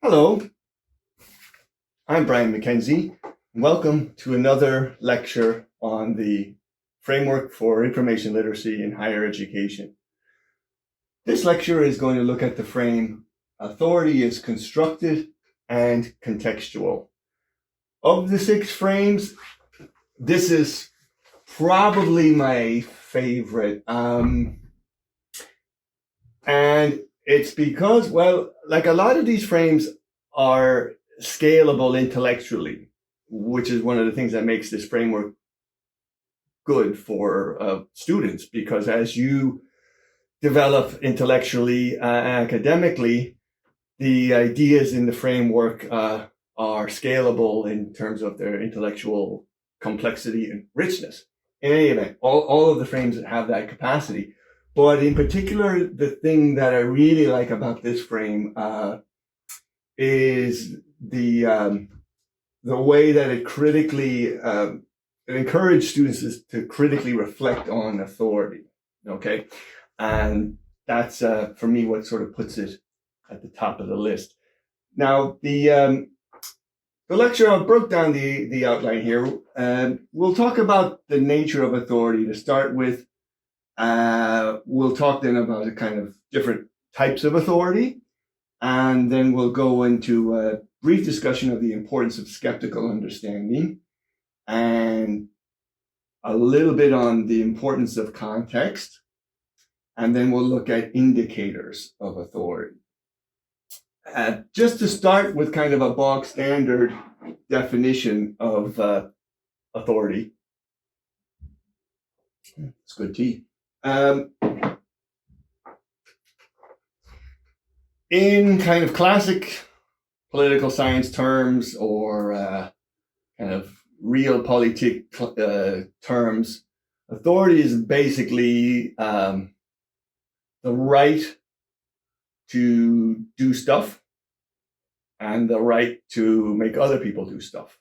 Hello, I'm Brian McKenzie. Welcome to another lecture on the Framework for Information Literacy in Higher Education. This lecture is going to look at the frame Authority is Constructed and Contextual. Of the 6 frames, this is probably my favorite. And it's because, well, like a lot of these frames are scalable intellectually, which is one of the things that makes this framework good for students, because as you develop intellectually, academically, the ideas in the framework are scalable in terms of their intellectual complexity and richness. In any event, all of the frames have that capacity. But in particular, the thing that I really like about this frame is the way that it critically it encourages students to critically reflect on authority. Okay, and that's for me what sort of puts it at the top of the list. Now the lecture, I broke down the outline here. We'll talk about the nature of authority to start with. We'll talk then about the kind of different types of authority, and then we'll go into a brief discussion of the importance of skeptical understanding, and a little bit on the importance of context, and then we'll look at indicators of authority. Just to start with kind of a bog standard definition of authority. It's good tea. In kind of classic political science terms, or kind of realpolitik terms, authority is basically the right to do stuff and the right to make other people do stuff.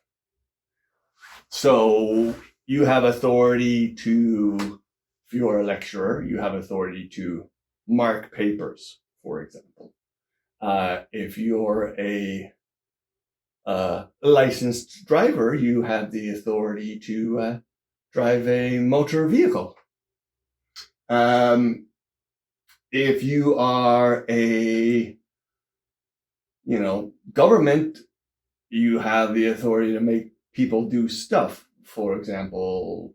So you have authority to, if you're a lecturer, you have authority to mark papers, for example. If you're a licensed driver, you have the authority to drive a motor vehicle. If you are a, government, you have the authority to make people do stuff. For example,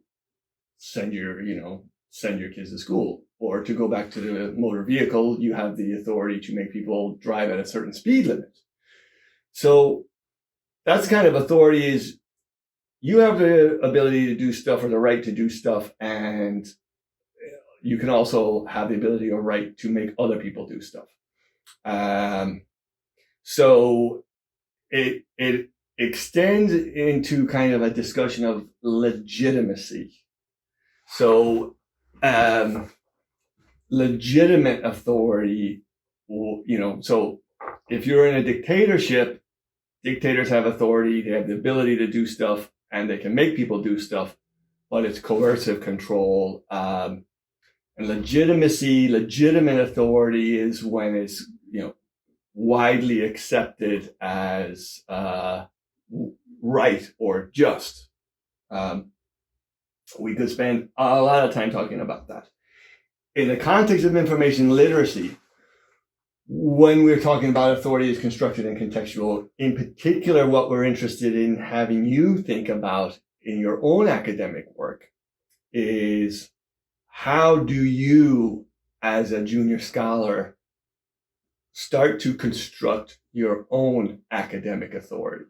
send your kids to school. Or to go back to the motor vehicle, you have the authority to make people drive at a certain speed limit. So that's kind of authority, is you have the ability to do stuff or the right to do stuff, and you can also have the ability or right to make other people do stuff. So it extends into kind of a discussion of legitimacy. So legitimate authority, so if you're in a dictatorship, dictators have authority, they have the ability to do stuff, and they can make people do stuff, but it's coercive control. And legitimate authority is when it's, widely accepted as right or just. We could spend a lot of time talking about that. In the context of information literacy, when we're talking about authority is constructed and contextual, in particular, what we're interested in having you think about in your own academic work is, how do you, as a junior scholar, start to construct your own academic authority?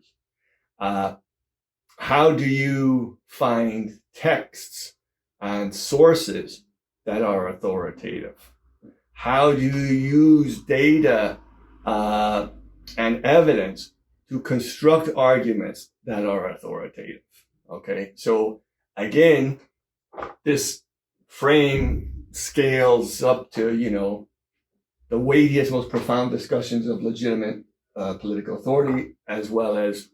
How do you find texts and sources that are authoritative? How do you use data and evidence to construct arguments that are authoritative? Okay, so again, this frame scales up to, the weightiest, most profound discussions of legitimate political authority, as well as,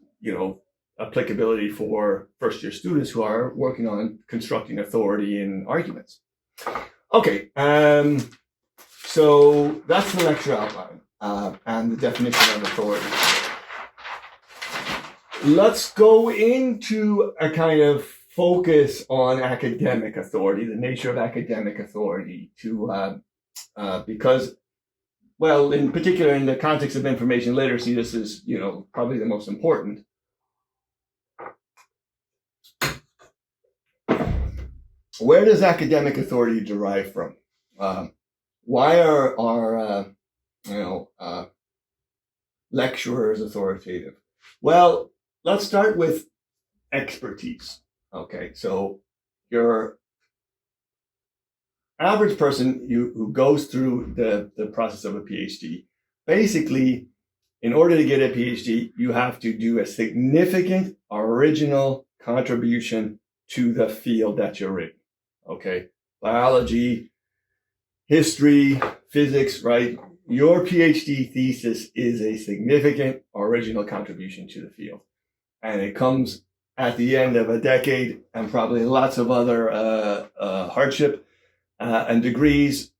applicability for first-year students who are working on constructing authority in arguments. Okay, so that's the lecture outline and the definition of authority. Let's go into a kind of focus on academic authority, the nature of academic authority, because, well, in particular in the context of information literacy, this is, probably the most important. Where does academic authority derive from? Why are lecturers authoritative? Well, let's start with expertise. Okay, so your average person who goes through the process of a PhD, basically, in order to get a PhD, you have to do a significant original contribution to the field that you're in. Okay, biology, history, physics, right? Your PhD thesis is a significant original contribution to the field. And it comes at the end of a decade and probably lots of other hardship and degrees.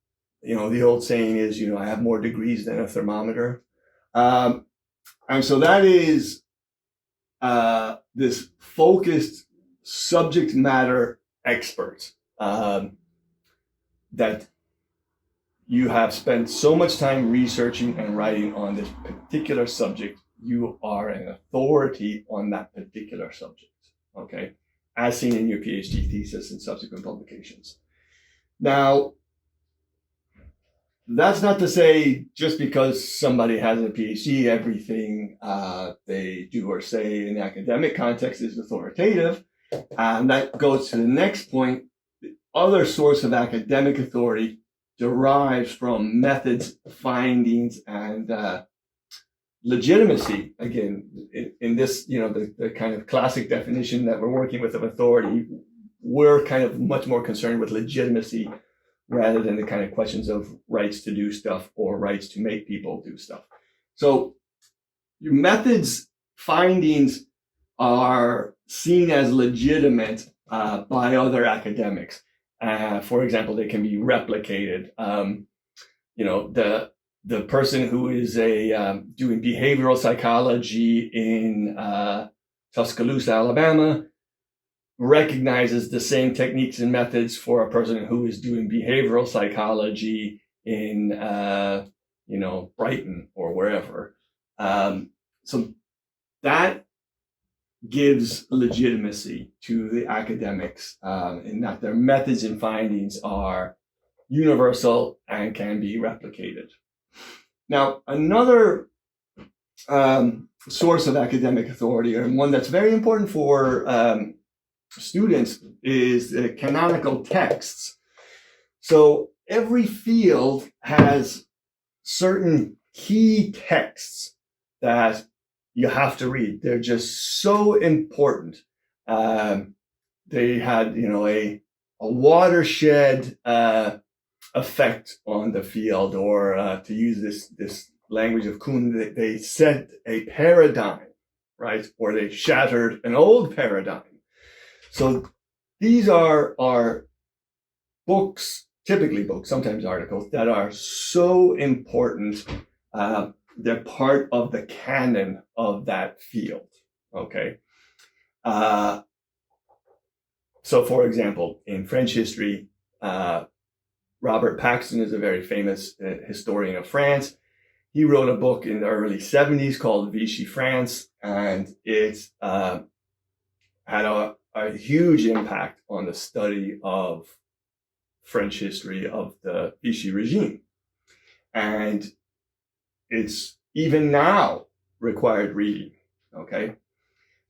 The old saying is, I have more degrees than a thermometer. And so that is this focused subject matter expert that you have spent so much time researching and writing on this particular subject. You are an authority on that particular subject, okay, as seen in your PhD thesis and subsequent publications. Now, that's not to say just because somebody has a PhD, everything they do or say in the academic context is authoritative. And that goes to the next point. The other source of academic authority derives from methods, findings, and legitimacy. Again, in this, the kind of classic definition that we're working with of authority, we're kind of much more concerned with legitimacy rather than the kind of questions of rights to do stuff or rights to make people do stuff. So your methods, findings are seen as legitimate by other academics. For example, they can be replicated. The person who is doing behavioral psychology in Tuscaloosa, Alabama, recognizes the same techniques and methods for a person who is doing behavioral psychology in Brighton or wherever. So that gives legitimacy to the academics in that their methods and findings are universal and can be replicated. Now, another source of academic authority, and one that's very important for students, is the canonical texts. So every field has certain key texts that you have to read. They're just so important. They had, a watershed effect on the field, or to use this language of Kuhn, they set a paradigm, right? Or they shattered an old paradigm. So these are books, typically books, sometimes articles, that are so important. They're part of the canon of that field, okay? So for example, in French history, Robert Paxton is a very famous historian of France. He wrote a book in the early 70s called Vichy France, and it had a huge impact on the study of French history of the Vichy regime. And it's even now required reading, okay?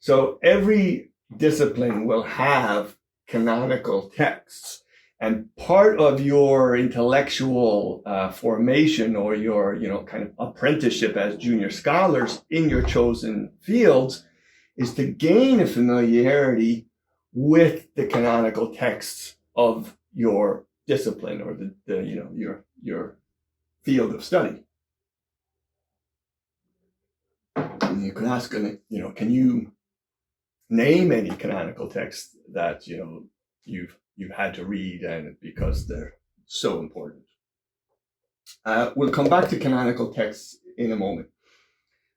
So every discipline will have canonical texts, and part of your intellectual formation or your, kind of apprenticeship as junior scholars in your chosen fields is to gain a familiarity with the canonical texts of your discipline or your field of study. And you can ask, can you name any canonical texts that you've had to read, and because they're so important. We'll come back to canonical texts in a moment.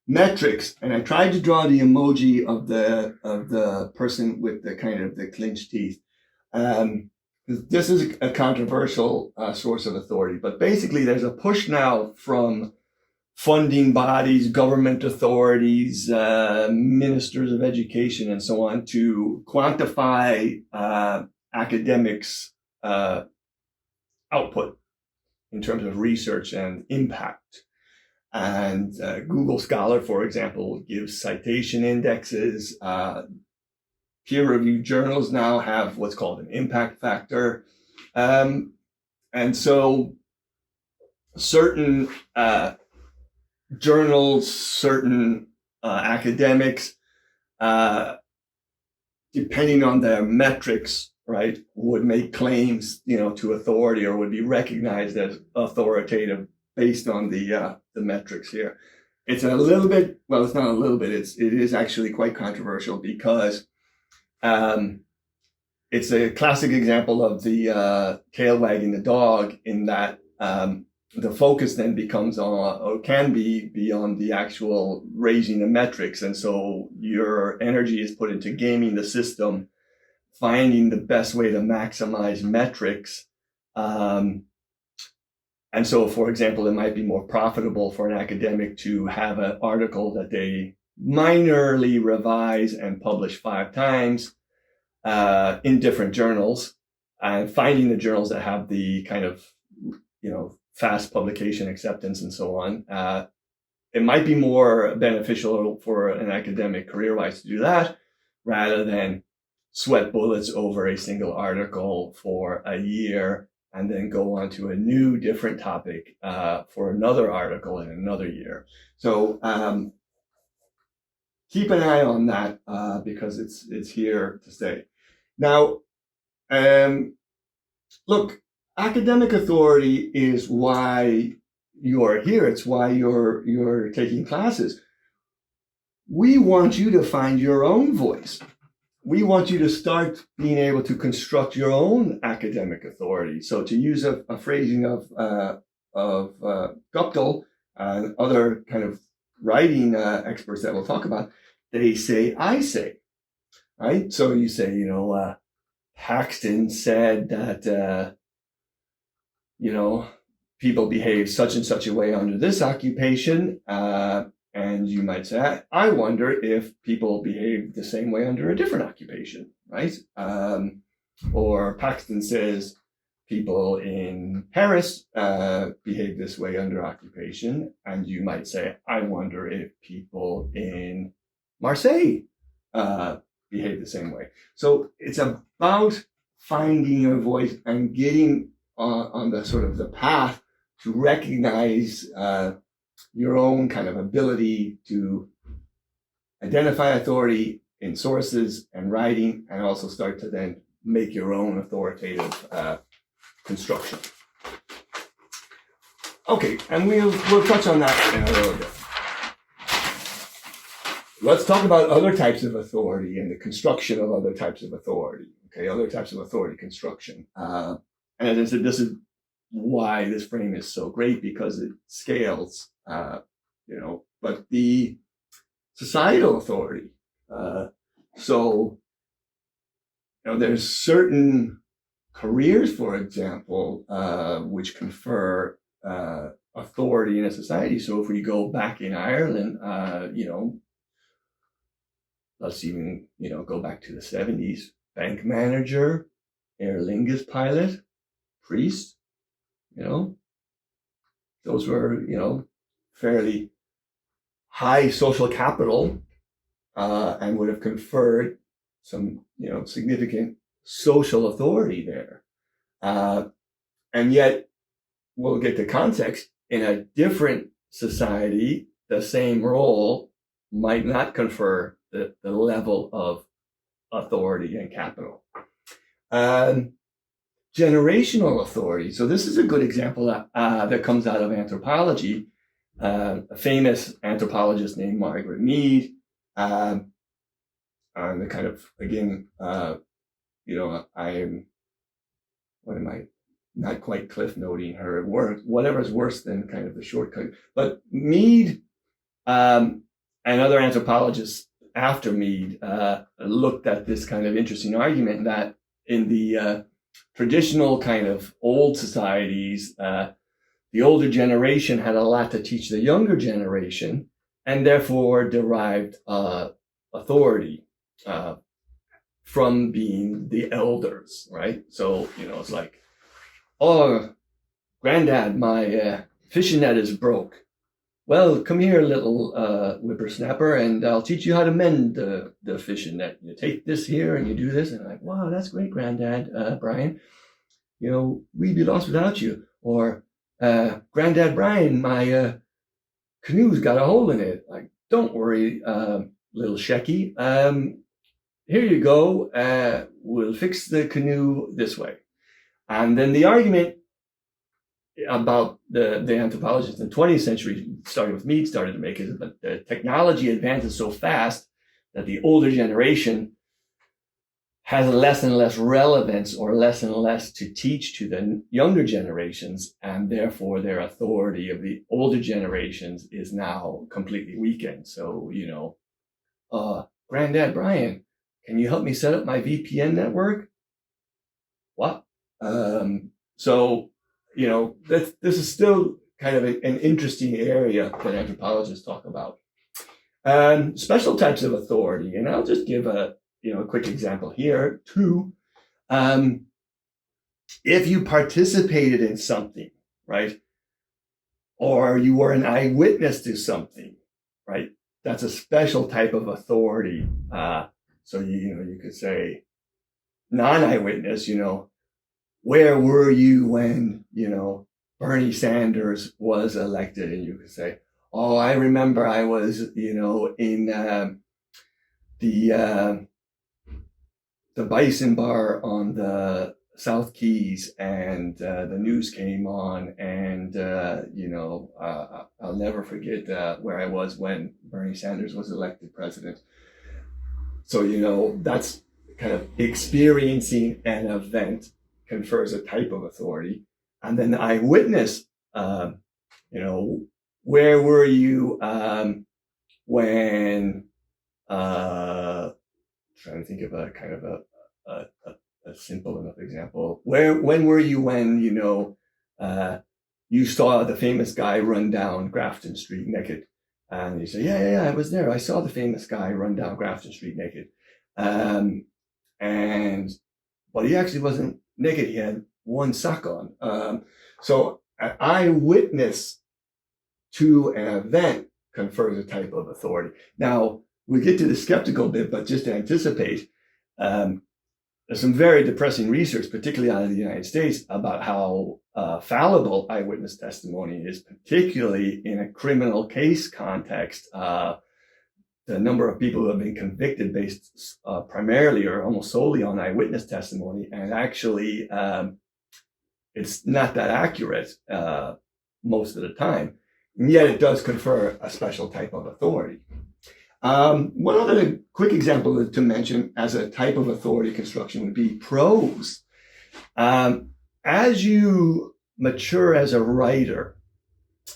Metrics, and I tried to draw the emoji of the person with the kind of the clenched teeth. This is a controversial source of authority, but basically there's a push now from funding bodies, government authorities, ministers of education, and so on, to quantify academics' output in terms of research and impact. And Google Scholar, for example, gives citation indexes. Peer-reviewed journals now have what's called an impact factor. And so certain journals, certain academics, depending on their metrics, right, would make claims, to authority, or would be recognized as authoritative based on the metrics here. It's a little bit, well, it's not a little bit, it is actually quite controversial, because it's a classic example of the tail wagging the dog, in that the focus then becomes on, or can be on, the actual raising the metrics. And so your energy is put into gaming the system, finding the best way to maximize metrics. And so, for example, it might be more profitable for an academic to have an article that they minorly revise and publish 5 times in different journals, and finding the journals that have the kind of, fast publication acceptance and so on. It might be more beneficial for an academic career-wise to do that, rather than sweat bullets over a single article for a year and then go on to a new different topic for another article in another year. So keep an eye on that because it's here to stay. Now, look, academic authority is why you're here. It's why you're taking classes. We want you to find your own voice. We want you to start being able to construct your own academic authority. So, to use a phrasing of Guptill and other kind of writing experts that we'll talk about, they say, I say, right? So you say, Paxton said that, people behave such and such a way under this occupation. And you might say, I wonder if people behave the same way under a different occupation, right? Or Paxton says people in Paris behave this way under occupation. And you might say, I wonder if people in Marseille behave the same way. So it's about finding your voice and getting on the sort of the path to recognize your own kind of ability to identify authority in sources and writing, and also start to then make your own authoritative construction. Okay, and we'll touch on that in a little bit. Let's talk about other types of authority and the construction of other types of authority. Okay, other types of authority construction. And as I said, this is why this frame is so great, because it scales, but the societal authority. There's certain careers, for example, which confer authority in a society. So if we go back in Ireland, let's even, go back to the 70s, bank manager, Aer Lingus pilot, priest, those were, fairly high social capital, and would have conferred some, significant social authority there. And yet, we'll get to context, in a different society, the same role might not confer the level of authority and capital. Generational authority. So this is a good example that comes out of anthropology. A famous anthropologist named Margaret Mead on the kind of, again, I'm, what am I, not quite cliff noting her work, whatever's worse than kind of the shortcut. But Mead and other anthropologists after Mead looked at this kind of interesting argument that in the traditional kind of old societies, the older generation had a lot to teach the younger generation, and therefore derived authority from being the elders, right? So, it's like, oh, Granddad, my fishing net is broke. Well, come here, little whippersnapper, and I'll teach you how to mend the fishing net. You take this here and you do this. And I'm like, wow, that's great, Granddad, Brian. We'd be lost without you. Or, Granddad Brian, my canoe's got a hole in it. Like, don't worry, little Shecky. Here you go. We'll fix the canoe this way. And then the argument about the anthropologists in the 20th century, starting with Mead, started to make is that the technology advances so fast that the older generation has less and less relevance or less and less to teach to the younger generations, and therefore their authority of the older generations is now completely weakened. So, Granddad Brian, can you help me set up my VPN network? What? So, this is still kind of an interesting area that anthropologists talk about. Special types of authority, and I'll just give a quick example here too. If you participated in something, right, or you were an eyewitness to something, right, that's a special type of authority. So you could say, non-eyewitness, where were you when, Bernie Sanders was elected? And you could say, oh, I remember I was, in the Bison Bar on the South Keys, and the news came on, and, I'll never forget where I was when Bernie Sanders was elected president. So, that's kind of experiencing an event confers a type of authority. And then the eyewitness, where were you when, trying to think of a kind of a simple enough example. When were you when, you saw the famous guy run down Grafton Street naked? And you say, yeah, I was there. I saw the famous guy run down Grafton Street naked. But he actually wasn't naked. He had one sock on. So an eyewitness to an event confers a type of authority. Now, we get to the skeptical bit, but just to anticipate, there's some very depressing research, particularly out of the United States, about how fallible eyewitness testimony is, particularly in a criminal case context. The number of people who have been convicted based primarily or almost solely on eyewitness testimony, and actually it's not that accurate most of the time, and yet it does confer a special type of authority. One other quick example to mention as a type of authority construction would be prose. As you mature as a writer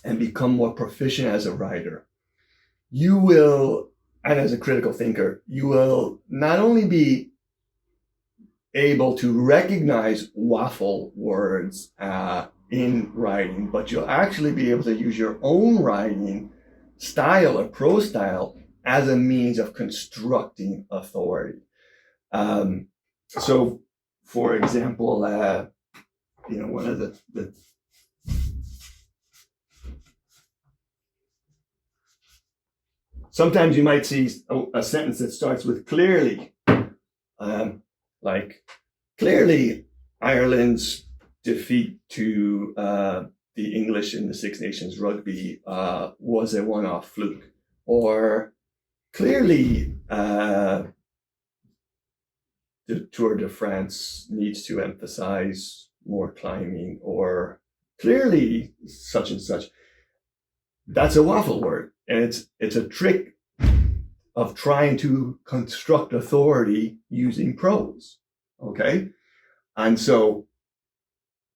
and become more proficient as a writer, you will, and as a critical thinker, you will not only be able to recognize waffle words in writing, but you'll actually be able to use your own writing style or prose style as a means of constructing authority. So, for example, one of the sometimes you might see a sentence that starts with clearly, like clearly Ireland's defeat to the English in the Six Nations rugby was a one-off fluke, or clearly the Tour de France needs to emphasize more climbing, or clearly such and such. That's a waffle word, and it's a trick of trying to construct authority using prose. Okay? And so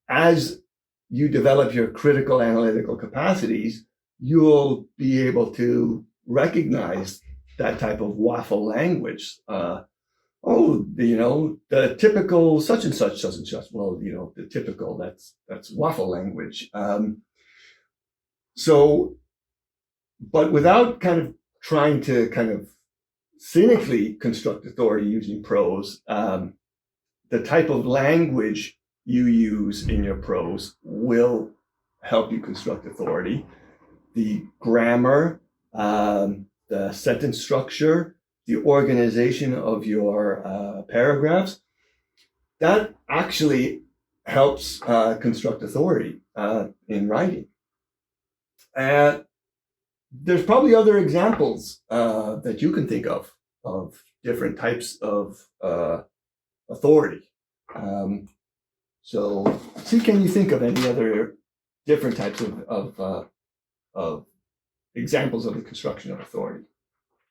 as you develop your critical analytical capacities, you'll be able to recognize that type of waffle language. The typical such and such. Well, the typical, that's waffle language. But without kind of trying to kind of cynically construct authority using prose, the type of language you use in your prose will help you construct authority. The grammar, the sentence structure, the organization of your paragraphs, that actually helps construct authority in writing. There's probably other examples that you can think of different types of authority. So see, can you think of any other different types of examples of the construction of authority?